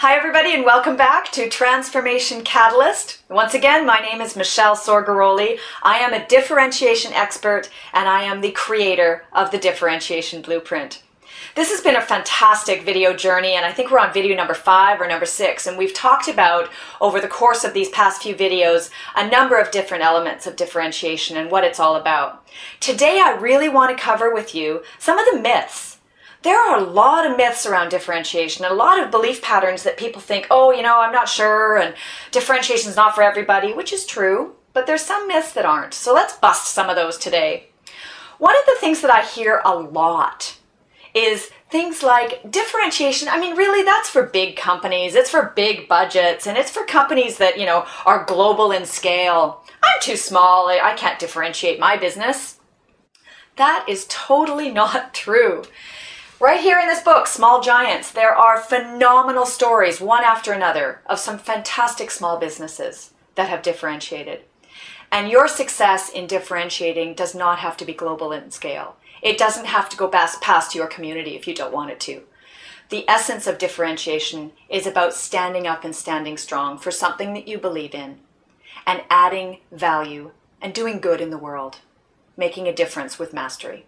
Hi everybody and welcome back to Transformation Catalyst. Once again, my name is Michelle Sorgaroli. I am a differentiation expert and I am the creator of the Differentiation Blueprint. This has been a fantastic video journey and I think we're on video number 5 or number 6, and we've talked about over the course of these past few videos a number of different elements of differentiation and what it's all about. Today I really want to cover with you some of the myths. There are a lot of myths around differentiation, and a lot of belief patterns that people think, oh, I'm not sure, and differentiation is not for everybody, which is true, but there's some myths that aren't. So let's bust some of those today. One of the things that I hear a lot is things like differentiation. I mean, really, that's for big companies. It's for big budgets, and it's for companies that, are global in scale. I'm too small. I can't differentiate my business. That is totally not true. Right here in this book, Small Giants, there are phenomenal stories, one after another, of some fantastic small businesses that have differentiated. And your success in differentiating does not have to be global in scale. It doesn't have to go past your community if you don't want it to. The essence of differentiation is about standing up and standing strong for something that you believe in and adding value and doing good in the world, making a difference with mastery.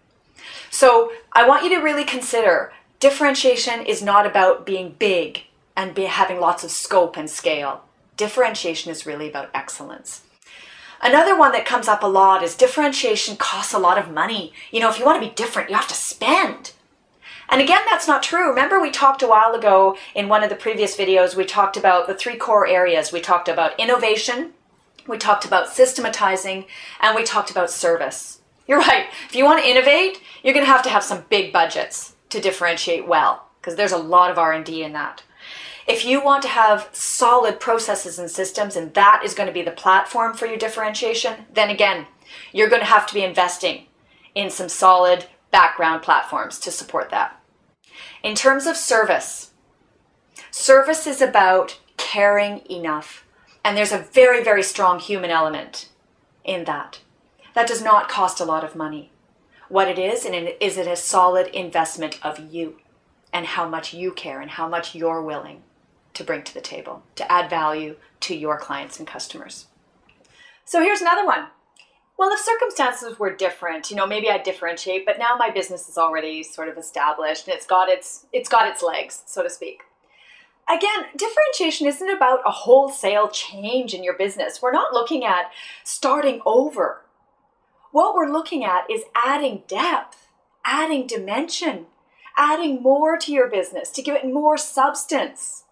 So I want you to really consider differentiation is not about being big and having lots of scope and scale. Differentiation is really about excellence. Another one that comes up a lot is differentiation costs a lot of money. If you want to be different, you have to spend. And again, that's not true. Remember, we talked a while ago in one of the previous videos, we talked about the 3 core areas. We talked about innovation, we talked about systematizing, and we talked about service. You're right. If you want to innovate, you're going to have some big budgets to differentiate well, because there's a lot of R&D in that. If you want to have solid processes and systems, and that is going to be the platform for your differentiation, then again, you're going to have to be investing in some solid background platforms to support that. In terms of service, service is about caring enough, and there's a very, very strong human element in that. That does not cost a lot of money. What it is it a solid investment of you and how much you care and how much you're willing to bring to the table to add value to your clients and customers. So here's another one. Well, if circumstances were different, maybe I'd differentiate, but now my business is already sort of established and it's got its legs, so to speak. Again, differentiation isn't about a wholesale change in your business. We're not looking at starting over. What we're looking at is adding depth, adding dimension, adding more to your business to give it more substance.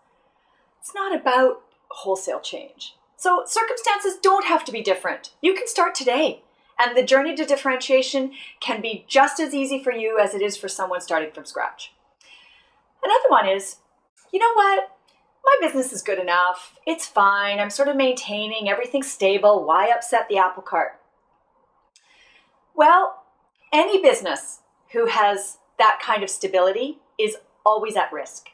It's not about wholesale change. So circumstances don't have to be different. You can start today, and the journey to differentiation can be just as easy for you as it is for someone starting from scratch. Another one is, you know what? My business is good enough. It's fine. I'm sort of maintaining. Everything's stable. Why upset the apple cart? Well, any business who has that kind of stability is always at risk,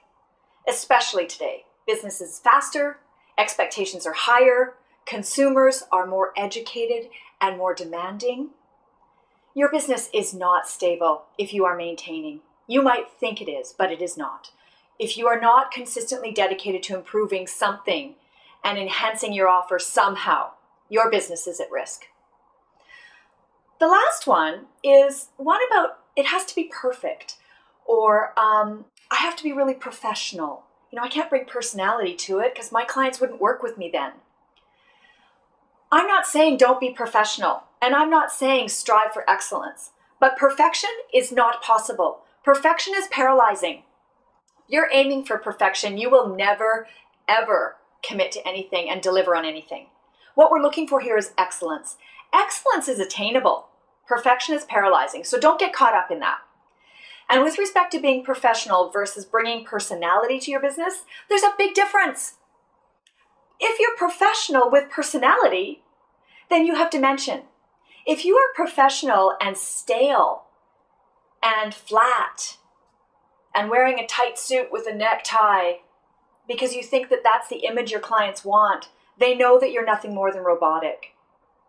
especially today. Business is faster, expectations are higher, consumers are more educated and more demanding. Your business is not stable if you are maintaining. You might think it is, but it is not. If you are not consistently dedicated to improving something and enhancing your offer somehow, your business is at risk. The last one is one about it has to be perfect, or I have to be really professional. I can't bring personality to it because my clients wouldn't work with me then. I'm not saying don't be professional, and I'm not saying strive for excellence, but perfection is not possible. Perfection is paralyzing. If you're aiming for perfection, you will never, ever commit to anything and deliver on anything. What we're looking for here is excellence. Excellence is attainable. Perfection is paralyzing, so don't get caught up in that. And with respect to being professional versus bringing personality to your business, there's a big difference. If you're professional with personality, then you have dimension. If you are professional and stale and flat and wearing a tight suit with a necktie because you think that that's the image your clients want, they know that you're nothing more than robotic.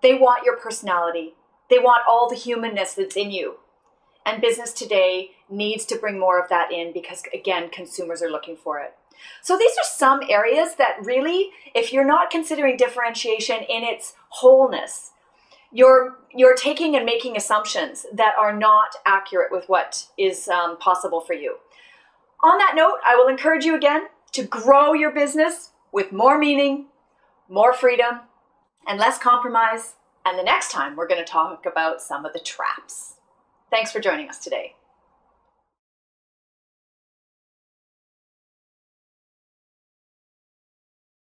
They want your personality. They want all the humanness that's in you. And business today needs to bring more of that in because, again, consumers are looking for it. So these are some areas that really, if you're not considering differentiation in its wholeness, you're taking and making assumptions that are not accurate with what is possible for you. On that note, I will encourage you again to grow your business with more meaning, more freedom, and less compromise. And the next time, we're going to talk about some of the traps. Thanks for joining us today.